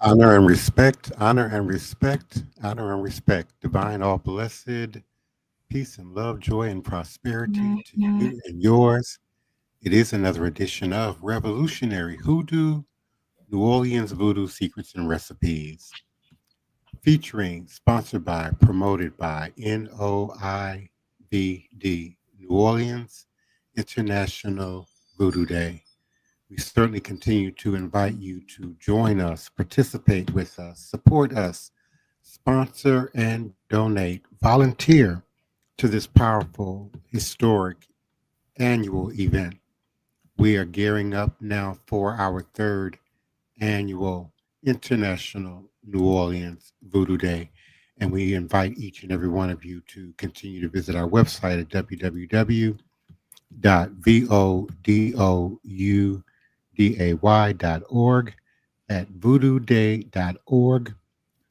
Honor and respect, honor and respect, honor and respect. Divine, all blessed, peace and love, joy and prosperity to you and yours. It is another edition of Revolutionary Hoodoo, New Orleans Voodoo Secrets and Recipes, featuring, sponsored by, promoted by NOIVD, New Orleans International Voodoo Day. We certainly continue to invite you to join us, participate with us, support us, sponsor and donate, volunteer to this powerful, historic annual event. We are gearing up now for our third annual International New Orleans Voodoo Day. And we invite each and every one of you to continue to visit our website at www.vodouday.org, at voodooday.org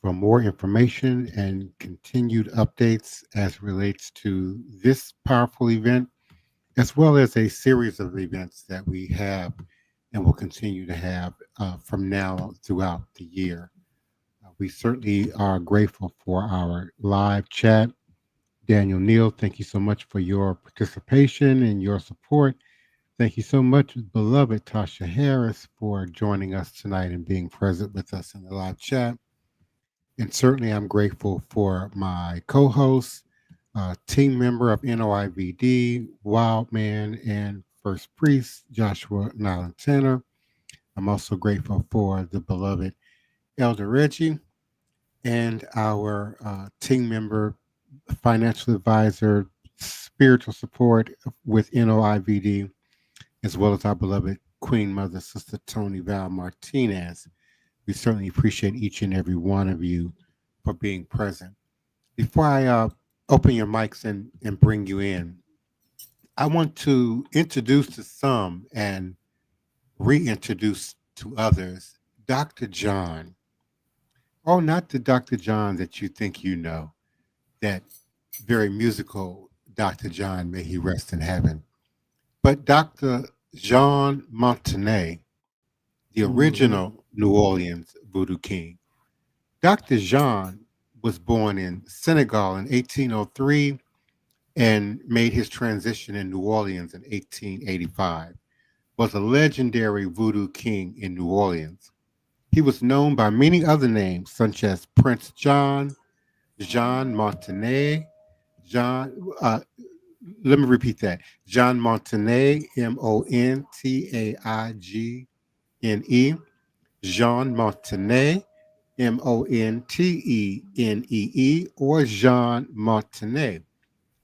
for more information and continued updates as relates to this powerful event, as well as a series of events that we have and will continue to have from now throughout the year. We certainly are grateful for our live chat. Daniel Neal, thank you so much for your participation and your support. Thank you so much, beloved Tasha Harris, for joining us tonight and being present with us in the live chat. And certainly, I'm grateful for my co host, team member of NOIVD, Wildman, and First Priest, Joshua Nylan Tanner. I'm also grateful for the beloved Elder Reggie and our team member, financial advisor, spiritual support with NOIVD, as well as our beloved Queen Mother, Sister Toni Val Martinez. We certainly appreciate each and every one of you for being present. Before I open your mics and bring you in, I want to introduce to some and reintroduce to others Dr. John. Oh, not the Dr. John that you think you know, that very musical Dr. John, may he rest in heaven, but Dr. Jean Montanet, the original New Orleans Voodoo King. Dr. Jean was born in Senegal in 1803 and made his transition in New Orleans in 1885. Was a legendary voodoo king in New Orleans. He was known by many other names, such as Prince John, Jean Montanet, John. Let me repeat that: Jean Montanet, Montaigene, Jean Montanet, Montenee, or Jean Montanet,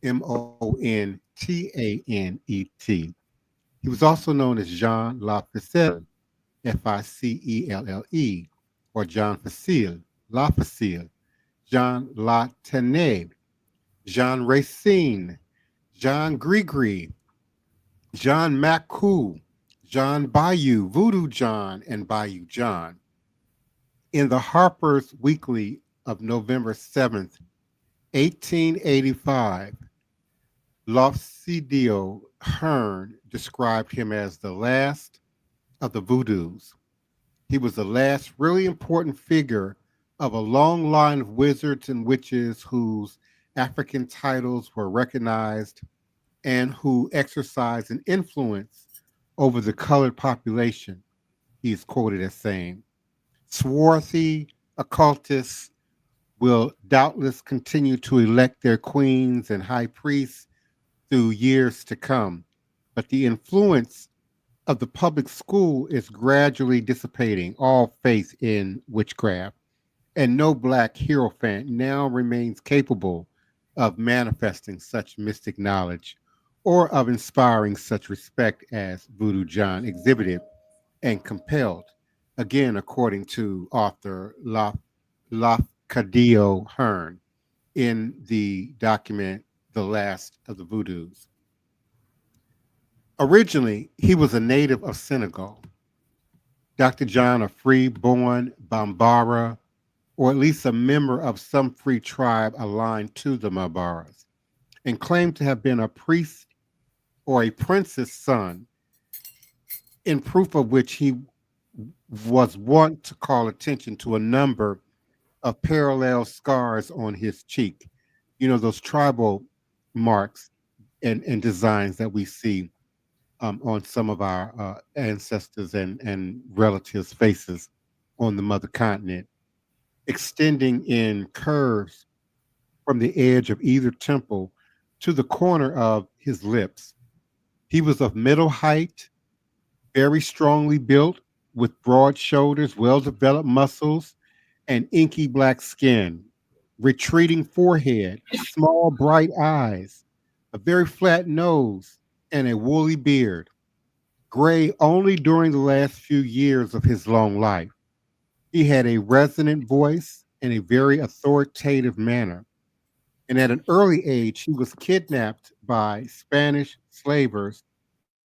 Montanet. He was also known as Jean La Facile, Ficelle, or John Facile, La Facile, Jean La Tene, Jean Racine, Jean Grigri, John Macou, John Bayou, Voodoo John, and Bayou John. In the Harper's Weekly of November 7th, 1885, Lofcidio Hearn described him as the last of the Voodoos. He was the last really important figure of a long line of wizards and witches whose African titles were recognized and who exercised an influence over the colored population. He is quoted as saying, "Swarthy occultists will doubtless continue to elect their queens and high priests through years to come, but the influence of the public school is gradually dissipating all faith in witchcraft, and no Black hierophant now remains capable of manifesting such mystic knowledge or of inspiring such respect as Voodoo John exhibited and compelled," again, according to author Lafcadio Hearn in the document The Last of the Voodoos. Originally, he was a native of Senegal. Dr. John, a free-born Bambara, or at least a member of some free tribe aligned to the Mabaras, and claimed to have been a priest or a prince's son, in proof of which he was wont to call attention to a number of parallel scars on his cheek. You know, those tribal marks and designs that we see on some of our ancestors and relatives' faces on the mother continent, extending in curves from the edge of either temple to the corner of his lips. He was of middle height, very strongly built with broad shoulders, well-developed muscles, and inky black skin, retreating forehead, small bright eyes, a very flat nose, and a woolly beard, gray only during the last few years of his long life. He had a resonant voice and a very authoritative manner. And at an early age, he was kidnapped by Spanish slavers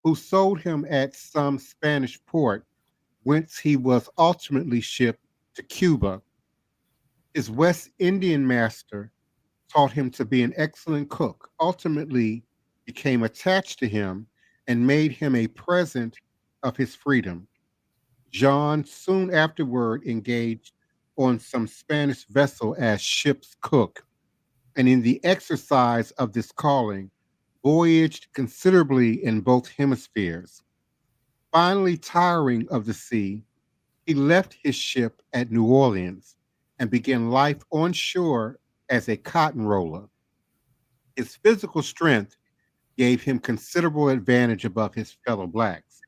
who sold him at some Spanish port, whence he was ultimately shipped to Cuba. His West Indian master taught him to be an excellent cook, ultimately became attached to him and made him a present of his freedom. John soon afterward engaged on some Spanish vessel as ship's cook, and in the exercise of this calling, voyaged considerably in both hemispheres. Finally, tiring of the sea, he left his ship at New Orleans and began life on shore as a cotton roller. His physical strength gave him considerable advantage above his fellow blacks,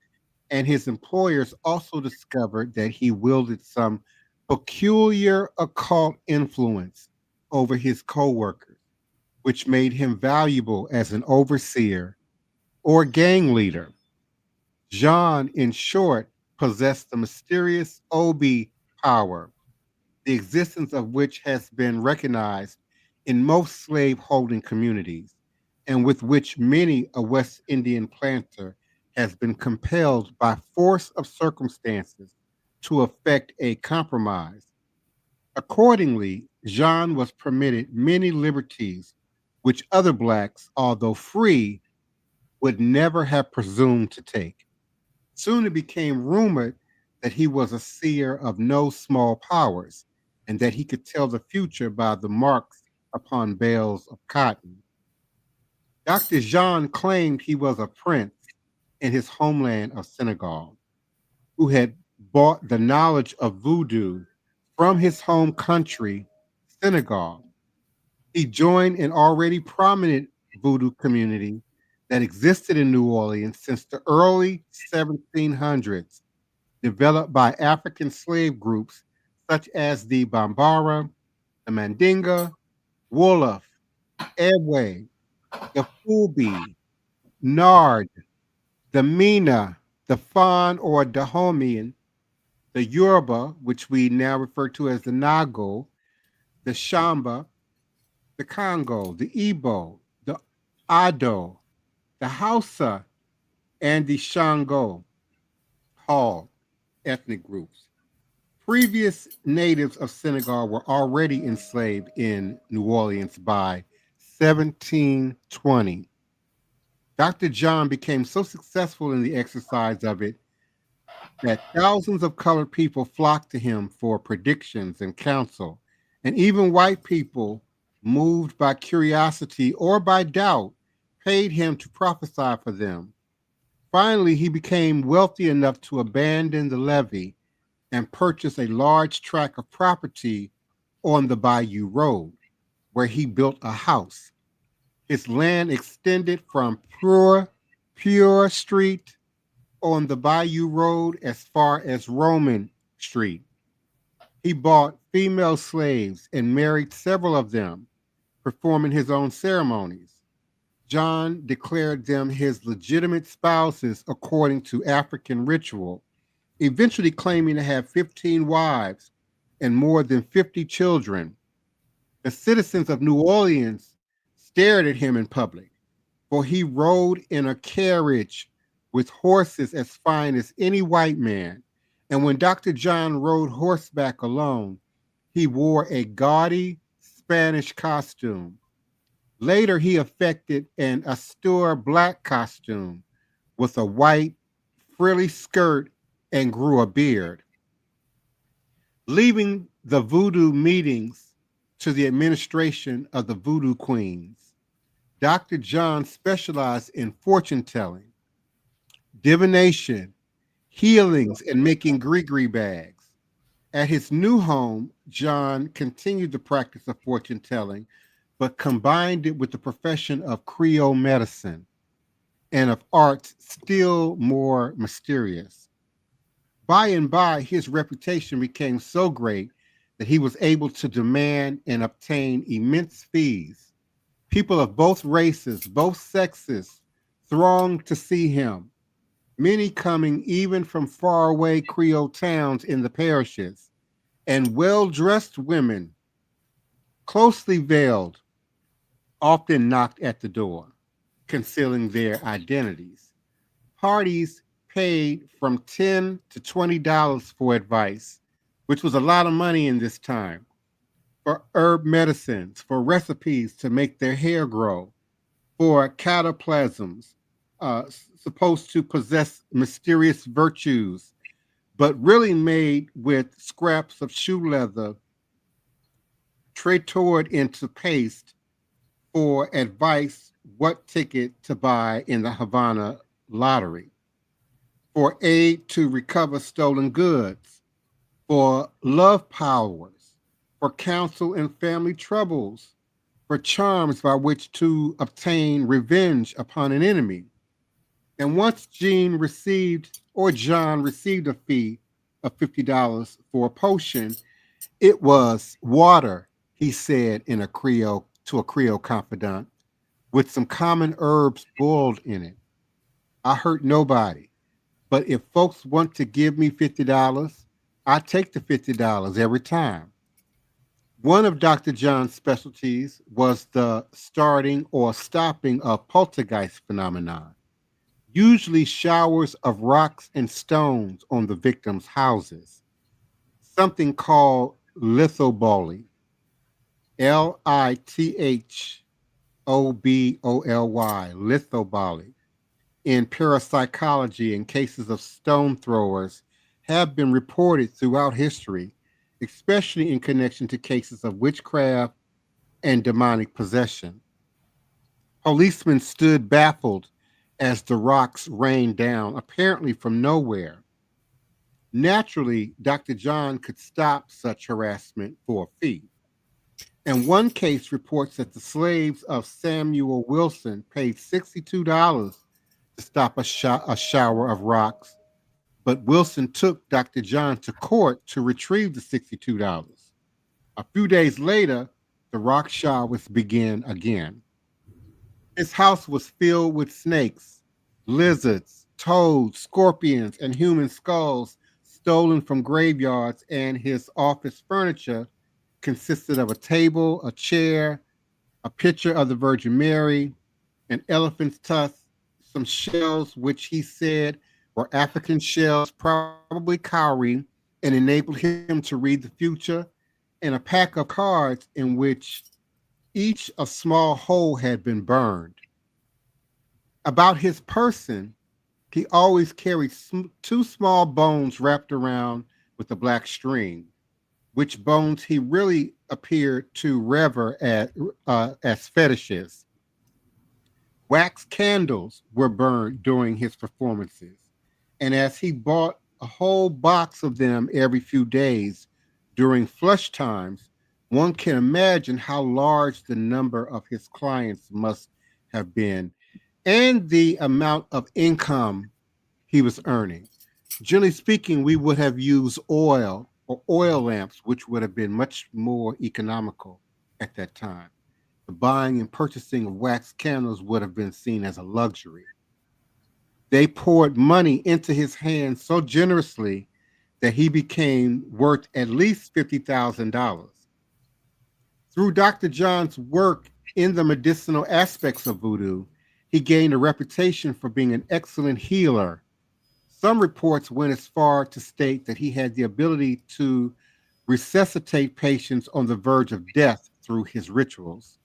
and his employers also discovered that he wielded some peculiar occult influence over his co-workers, which made him valuable as an overseer or gang leader. John, in short, possessed the mysterious Obi power, the existence of which has been recognized in most slave-holding communities, and with which many a West Indian planter has been compelled by force of circumstances to effect a compromise. Accordingly, Jean was permitted many liberties which other blacks, although free, would never have presumed to take. Soon it became rumored that he was a seer of no small powers, and that he could tell the future by the marks upon bales of cotton. Dr. Jean claimed he was a prince in his homeland of Senegal, who had bought the knowledge of voodoo from his home country, Senegal. He joined an already prominent voodoo community that existed in New Orleans since the early 1700s, developed by African slave groups such as the Bambara, the Mandinga, Wolof, Ewe, the Fulbe, Nard, the Mina, the Fan or Dahomian, the Yoruba, which we now refer to as the Nago, the Shamba, the Congo, the Igbo, the Ado, the Hausa, and the Shango Hall ethnic groups. Previous natives of Senegal were already enslaved in New Orleans by 1720. Dr. John became so successful in the exercise of it that thousands of colored people flocked to him for predictions and counsel, and even white people, moved by curiosity or by doubt, paid him to prophesy for them. Finally, he became wealthy enough to abandon the levee and purchase a large tract of property on the Bayou Road, where he built a house. His land extended from Pure Street on the Bayou Road as far as Roman Street. He bought female slaves and married several of them, performing his own ceremonies. John declared them his legitimate spouses according to African ritual, eventually claiming to have 15 wives and more than 50 children. The citizens of New Orleans stared at him in public, for he rode in a carriage with horses as fine as any white man. And when Dr. John rode horseback alone, he wore a gaudy Spanish costume. Later, he affected an austere black costume with a white frilly skirt and grew a beard. Leaving the voodoo meetings to the administration of the voodoo queens, Dr. John specialized in fortune telling, divination, healings, and making gree bags. At his new home, John continued the practice of fortune telling, but combined it with the profession of Creole medicine. and of arts still more mysterious. By and by, his reputation became so great that he was able to demand and obtain immense fees. People of both races, both sexes, thronged to see him, many coming even from faraway Creole towns in the parishes, and well-dressed women, closely veiled, often knocked at the door, concealing their identities. Parties paid from $10 to $20 for advice, which was a lot of money in this time, for herb medicines, for recipes to make their hair grow, for cataplasms, supposed to possess mysterious virtues, but really made with scraps of shoe leather, tritured into paste for advice what ticket to buy in the Havana lottery, for aid to recover stolen goods, for love powers, for counsel in family troubles, for charms by which to obtain revenge upon an enemy. And once John received a fee of $50 for a potion, it was water, he said in a Creole to a Creole confidant, with some common herbs boiled in it. I hurt nobody, but if folks want to give me $50, I take the $50 every time. One of Dr. John's specialties was the starting or stopping of poltergeist phenomenon, usually showers of rocks and stones on the victims' houses, something called lithoboly, Lithoboly, lithoboly. In parapsychology, in cases of stone throwers have been reported throughout history, especially in connection to cases of witchcraft and demonic possession. Policemen stood baffled as the rocks rained down, apparently from nowhere. Naturally, Dr. John could stop such harassment for a fee. And one case reports that the slaves of Samuel Wilson paid $62 to stop a shower of rocks, but Wilson took Dr. John to court to retrieve the $62. A few days later, the rock showers began again. His house was filled with snakes, lizards, toads, scorpions, and human skulls stolen from graveyards, and his office furniture consisted of a table, a chair, a picture of the Virgin Mary, an elephant's tusk, some shells, which he said were African shells, probably cowrie, and enabled him to read the future, and a pack of cards in which each a small hole had been burned. About his person, he always carried two small bones wrapped around with a black string, which bones he really appeared to rever as fetishes. Wax candles were burned during his performances, and as he bought a whole box of them every few days during flush times, one can imagine how large the number of his clients must have been and the amount of income he was earning. Generally speaking, we would have used oil or oil lamps, which would have been much more economical at that time. The buying and purchasing of wax candles would have been seen as a luxury. They poured money into his hands so generously that he became worth at least $50,000. Through Dr. John's work in the medicinal aspects of voodoo, he gained a reputation for being an excellent healer. Some reports went as far to state that he had the ability to resuscitate patients on the verge of death through his rituals.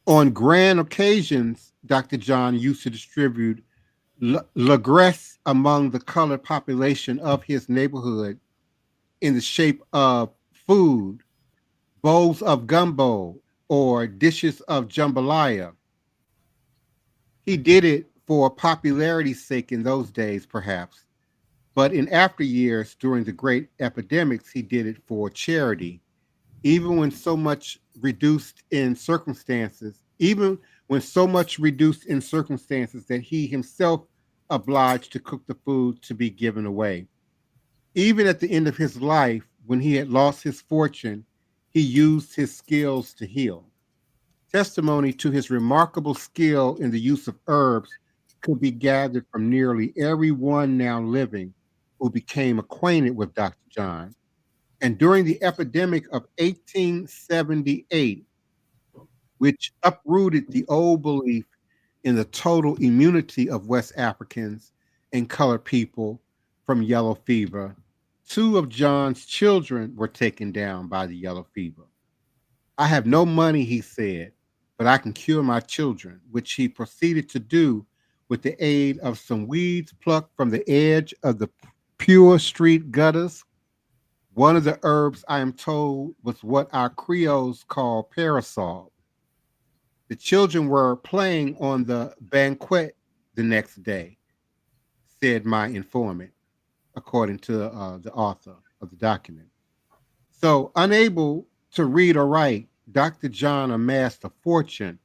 On grand occasions, Dr. John used to distribute lagresse among the colored population of his neighborhood in the shape of food, bowls of gumbo, or dishes of jambalaya. He did it for popularity's sake in those days, perhaps, but in after years during the great epidemics, he did it for charity, even when so much reduced in circumstances, even when so much reduced in circumstances that he himself obliged to cook the food to be given away. Even at the end of his life, when he had lost his fortune, he used his skills to heal. Testimony to his remarkable skill in the use of herbs could be gathered from nearly everyone now living who became acquainted with Dr. John. And during the epidemic of 1878, which uprooted the old belief in the total immunity of West Africans and colored people from yellow fever, two of John's children were taken down by the yellow fever. I have no money, he said, but I can cure my children, which he proceeded to do with the aid of some weeds plucked from the edge of the pure street gutters. One of the herbs, I am told, was what our Creoles call parasol. The children were playing on the banquet the next day, said my informant, according to the author of the document. So, unable to read or write, Dr. John amassed a fortune,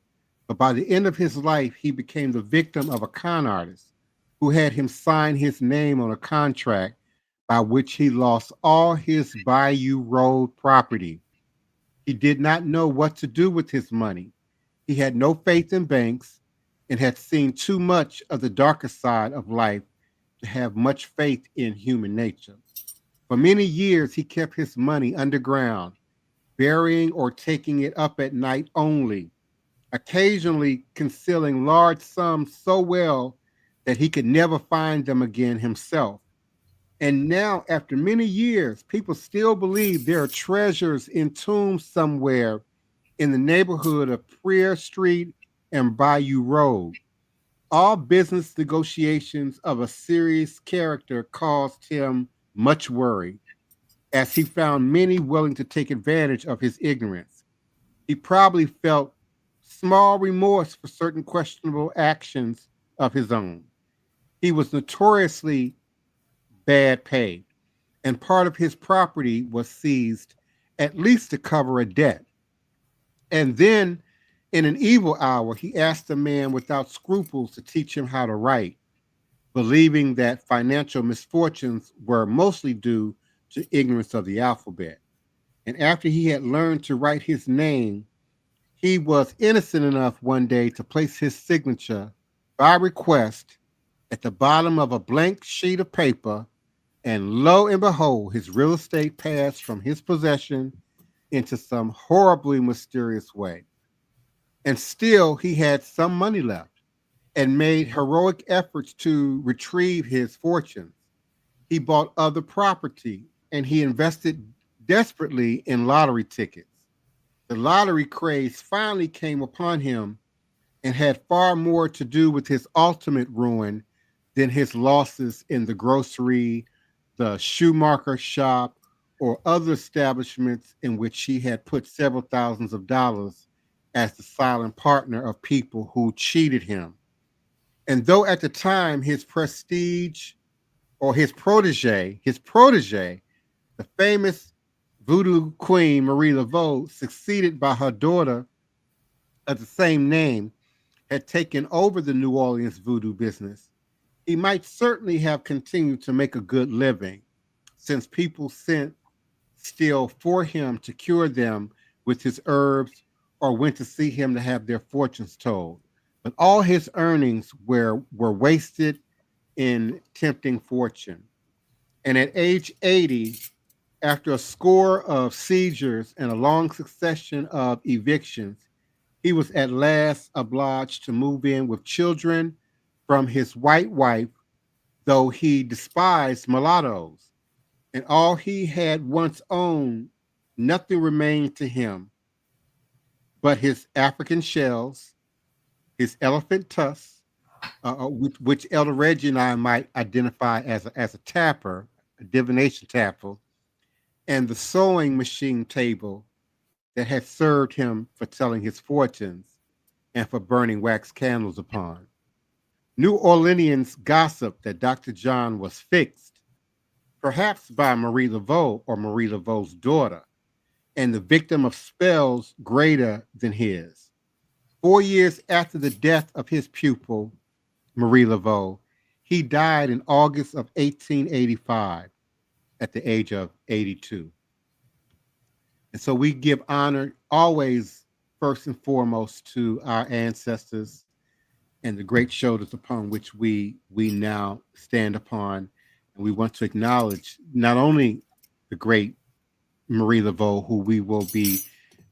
but by the end of his life, he became the victim of a con artist who had him sign his name on a contract by which he lost all his Bayou Road property. He did not know what to do with his money. He had no faith in banks and had seen too much of the darker side of life to have much faith in human nature. For many years, he kept his money underground, burying or taking it up at night only, occasionally concealing large sums so well that he could never find them again himself. And now, after many years, people still believe there are treasures entombed somewhere in the neighborhood of Prayer Street and Bayou Road. All business negotiations of a serious character caused him much worry, as he found many willing to take advantage of his ignorance. He probably felt small remorse for certain questionable actions of his own. He was notoriously bad pay, and part of his property was seized at least to cover a debt. And then, in an evil hour, he asked a man without scruples to teach him how to write, believing that financial misfortunes were mostly due to ignorance of the alphabet. And after he had learned to write his name, he was innocent enough one day to place his signature by request at the bottom of a blank sheet of paper, and lo and behold, his real estate passed from his possession into some horribly mysterious way. And still, he had some money left and made heroic efforts to retrieve his fortunes. He bought other property and he invested desperately in lottery tickets. The lottery craze finally came upon him and had far more to do with his ultimate ruin than his losses in the grocery, the shoemaker shop, or other establishments in which he had put several thousands of dollars as the silent partner of people who cheated him. And though at the time his prestige or his protege, the famous voodoo queen Marie Laveau, succeeded by her daughter of the same name, had taken over the New Orleans voodoo business, he might certainly have continued to make a good living, since people sent still for him to cure them with his herbs or went to see him to have their fortunes told. But all his earnings were wasted in tempting fortune. And at age 80, after a score of seizures and a long succession of evictions, he was at last obliged to move in with children from his white wife, though he despised mulattoes. And all he had once owned, nothing remained to him but his African shells, his elephant tusks, which Elder Reggie and I might identify as a tapper, a divination tapper, and the sewing machine table that had served him for telling his fortunes and for burning wax candles upon. New Orleanians gossiped that Dr. John was fixed, perhaps by Marie Laveau or Marie Laveau's daughter, and the victim of spells greater than his. 4 years after the death of his pupil, Marie Laveau, he died in August of 1885 at the age of 82. And so we give honor always, first and foremost, to our ancestors and the great shoulders upon which we now stand upon. And we want to acknowledge not only the great Marie Laveau, who we will be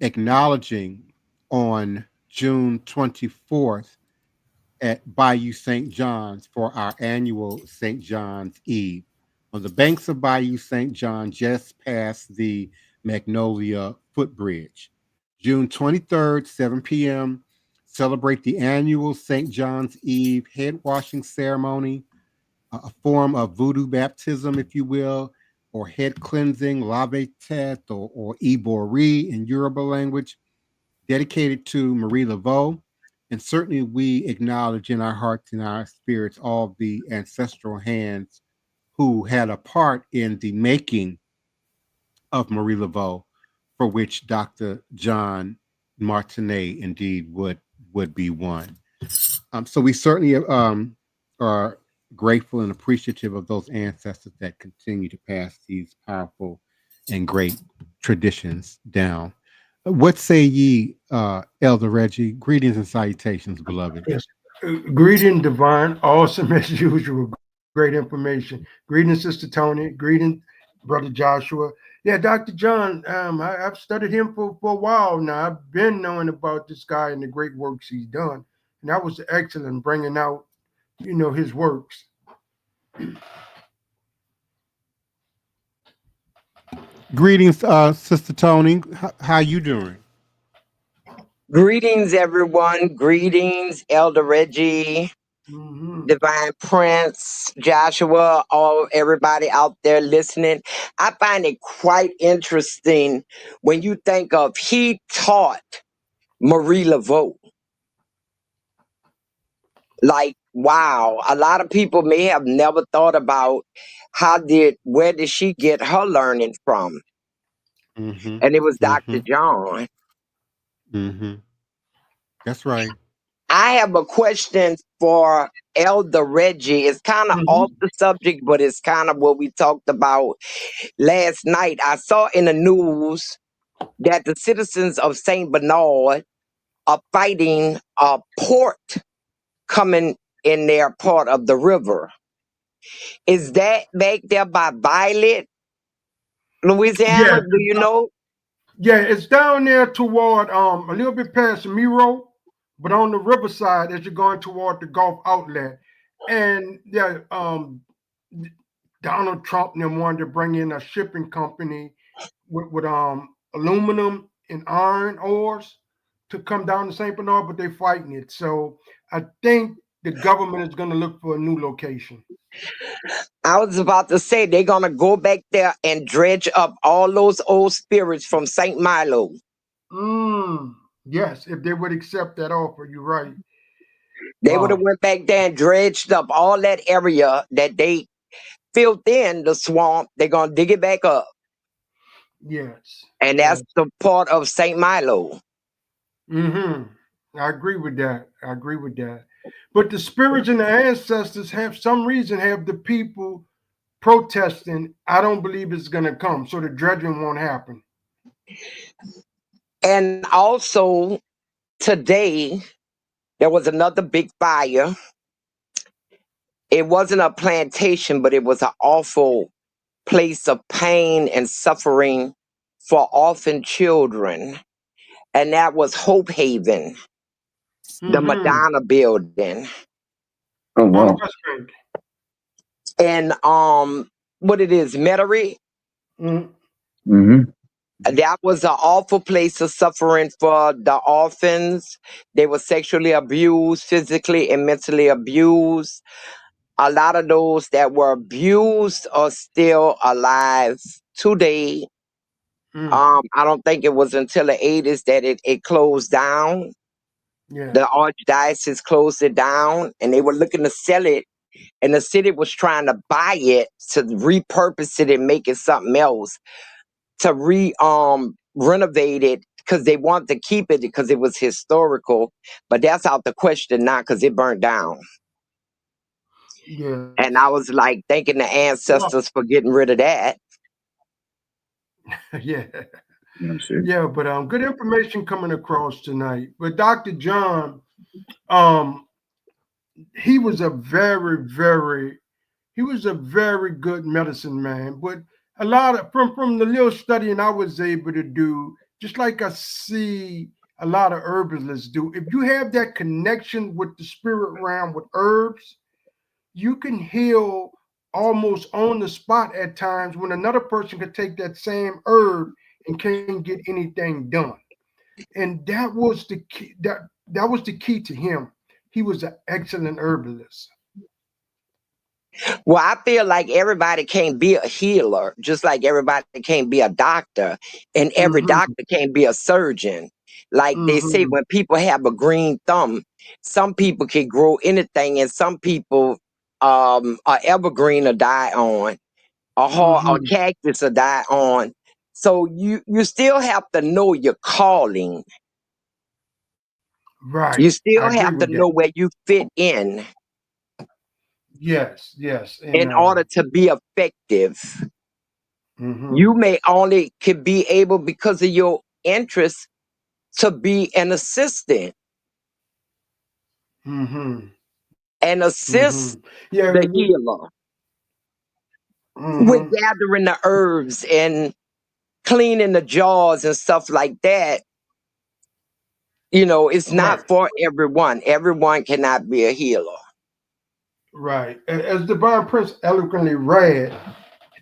acknowledging on June 24th at Bayou St. John's for our annual St. John's Eve. On the banks of Bayou St. John, just past the Magnolia Footbridge. June 23rd, 7 p.m., celebrate the annual St. John's Eve head washing ceremony, a form of voodoo baptism, if you will, or head cleansing, lave tete, or ibori in Yoruba language, dedicated to Marie Laveau. And certainly we acknowledge in our hearts and our spirits all the ancestral hands who had a part in the making of Marie Laveau, for which Dr. John Martinez indeed would be one. So we certainly are grateful and appreciative of those ancestors that continue to pass these powerful and great traditions down. What say ye, Elder Reggie? Greetings and salutations, beloved. Yes. Greeting, divine, awesome as usual. Great information. Greeting, Sister Toni. Greeting, Brother Joshua. Yeah, Dr. John, I've studied him for a while now. I've been knowing about this guy and the great works he's done. And that was excellent bringing out, his works. Greetings, Sister Toni. How you doing? Greetings, everyone. Greetings, Elder Reggie, Divine Prince, Joshua, everybody out there listening. I find it quite interesting when you think of he taught Marie Laveau. Like, wow, a lot of people may have never thought about where did she get her learning from? Mm-hmm. And it was Dr. John. Mm-hmm. That's right. I have a question for Elder Reggie. It's kind of off the subject, but it's kind of what we talked about last night. I saw in the news that the citizens of St. Bernard are fighting a port coming in their part of the river. Is that back there by Violet, Louisiana? Yeah, Do you know? yeah, it's down there toward a little bit past Miro, but on the riverside as you're going toward the Gulf outlet. And yeah, Donald Trump and them wanted to bring in a shipping company with aluminum and iron ores to come down to St. Bernard, but they're fighting it. So I think the government is going to look for a new location. I was about to say they're gonna go back there and dredge up all those old spirits from St. Milo. Yes, if they would accept that offer, you're right. They would have went back there and dredged up all that area that they filled in the swamp. They're gonna dig it back up. Yes. And that's the part of St. Milo. I agree with that. But the spirits and the ancestors have the people protesting. I don't believe it's going to come. So the dredging won't happen. And also today, there was another big fire. It wasn't a plantation, but it was an awful place of pain and suffering for orphan children. And that was Hope Haven, the Madonna building. Oh wow. And what it is, Metairie. That was an awful place of suffering for the orphans. They were sexually abused, physically and mentally abused. A lot of those that were abused are still alive today. I don't think it was until the 80s that it closed down. Yeah. The archdiocese closed it down, and they were looking to sell it, and the city was trying to buy it to repurpose it and make it something else, to renovate it, because they wanted to keep it because it was historical, but that's out the question now because it burned down. Yeah. And I was like thanking the ancestors for getting rid of that. Yeah. That's it. Yeah, but good information coming across tonight. But Dr. John, he was a very good medicine man. But a lot of from the little studying I was able to do, just like I see a lot of herbalists do, if you have that connection with the spirit realm with herbs, you can heal almost on the spot at times when another person could take that same herb and can't get anything done. And that was the key. That was the key to him. He was an excellent herbalist. Well, I feel like everybody can't be a healer, just like everybody can't be a doctor, and every Mm-hmm, doctor can't be a surgeon. Like they say, mm-hmm, when people have a green thumb, some people can grow anything, and some people, a evergreen will die on, a mm-hmm. cactus will die on. So you still have to know your calling. Right. You I still agree have to with that. know where you fit in Yes. And order to be effective. mm-hmm, You may only could be able because of your interest to be an assistant mm-hmm, and mm-hmm. assist Yeah. the healer with Mm-hmm. gathering the herbs and cleaning the jars and stuff like that. You know, it's Right. not for everyone. Everyone cannot be a healer. Right. As Divine Prince eloquently read,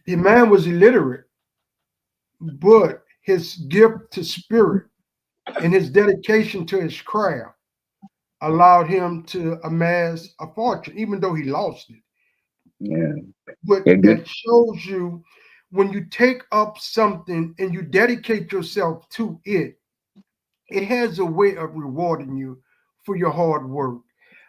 the man was illiterate, but his gift to spirit and his dedication to his craft allowed him to amass a fortune, even though he lost it. Yeah. But Yeah, good. that shows you when you take up something and you dedicate yourself to it, it has a way of rewarding you for your hard work.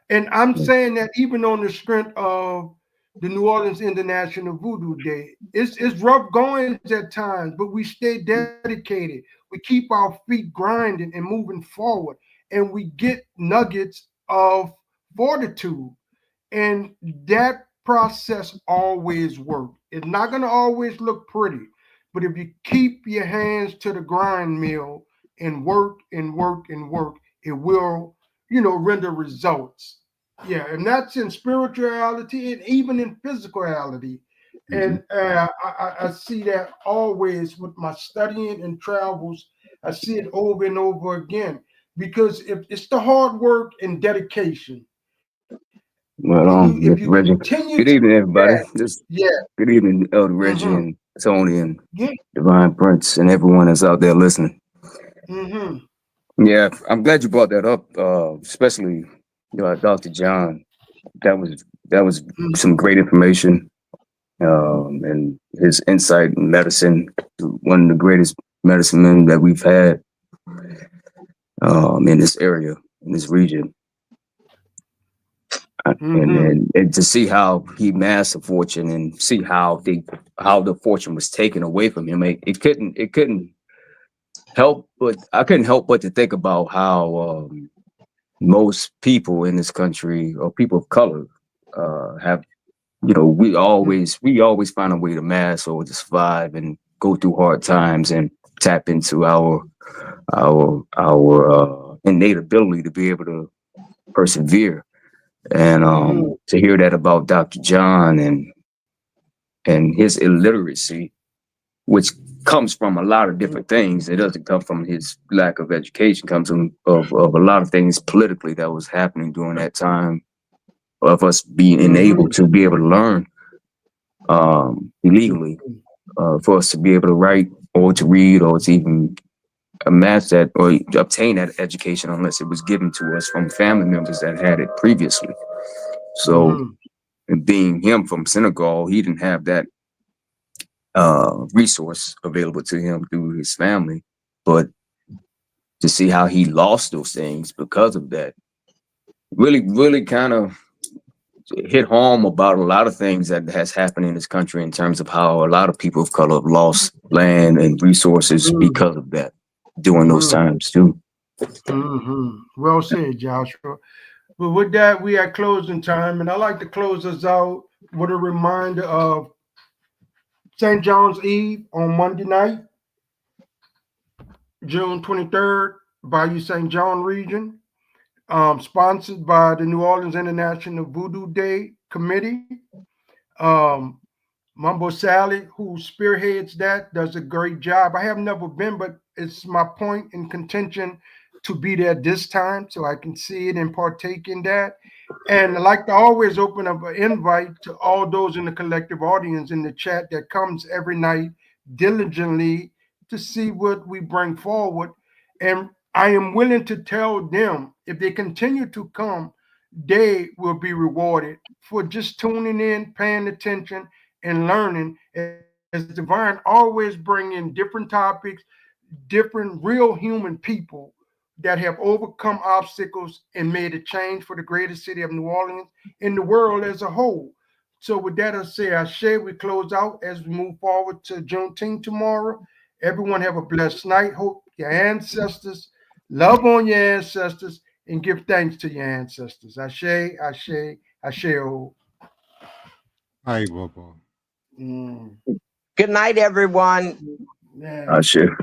And I'm saying that even on the strength of the New Orleans International Voodoo Day, it's rough goings at times, but we stay dedicated. We keep our feet grinding and moving forward, and we get nuggets of fortitude. And that process always works. It's not going to always look pretty, but if you keep your hands to the grind mill and work and work and work, it will, render results. Yeah, and that's in spirituality and even in physicality. Mm-hmm. And I see that always with my studying and travels. I see it over and over again because if it's the hard work and dedication, Well, if you Reggie. continue Good to evening, everybody. that, Just yeah, good evening, Elder Reggie mm-hmm, and Toni and yeah, Divine Prince and everyone that's out there listening. mm-hmm, Yeah, I'm glad you brought that up, especially Dr. John. That was some great information, and his insight in medicine, one of the greatest medicine men that we've had in this area, in this region. mm-hmm, And to see how he amassed a fortune and see how the fortune was taken away from him, it couldn't help, but I couldn't help but to think about how most people in this country or people of color have, we always find a way to mask or to survive and go through hard times and tap into our innate ability to be able to persevere. And mm-hmm, to hear that about Dr. John and his illiteracy, which comes from a lot of different things. It doesn't come from his lack of education. It comes from of a lot of things politically that was happening during that time of us being mm-hmm, unable to be able to learn illegally, for us to be able to write or to read or to even amass that or obtain that education unless it was given to us from family members that had it previously. So, mm-hmm, and being him from Senegal, he didn't have that resource available to him through his family. But to see how he lost those things because of that really kind of hit home about a lot of things that has happened in this country in terms of how a lot of people of color have lost land and resources mm-hmm. because of that. during those times too. Well said, Joshua. But with that, we at closing time, and I like to close us out with a reminder of St. John's Eve on Monday night, June 23rd, Bayou St. John region, sponsored by the New Orleans International Voodoo Day Committee. Mumbo Sally, who spearheads that, does a great job. I have never been, but it's my point in contention to be there this time so I can see it and partake in that. And I like to always open up an invite to all those in the collective audience in the chat that comes every night diligently to see what we bring forward. And I am willing to tell them if they continue to come, they will be rewarded for just tuning in, paying attention, and learning. As Divine always bring in different topics, different real human people that have overcome obstacles and made a change for the greater city of New Orleans and the world as a whole. So with that, I say, Ashe, we close out as we move forward to Juneteenth tomorrow. Everyone have a blessed night. Hope your ancestors, love on your ancestors, and give thanks to your ancestors. Ashe, Ashe, Ashe. AYIBOBO. Good night, everyone. Yeah. Sure.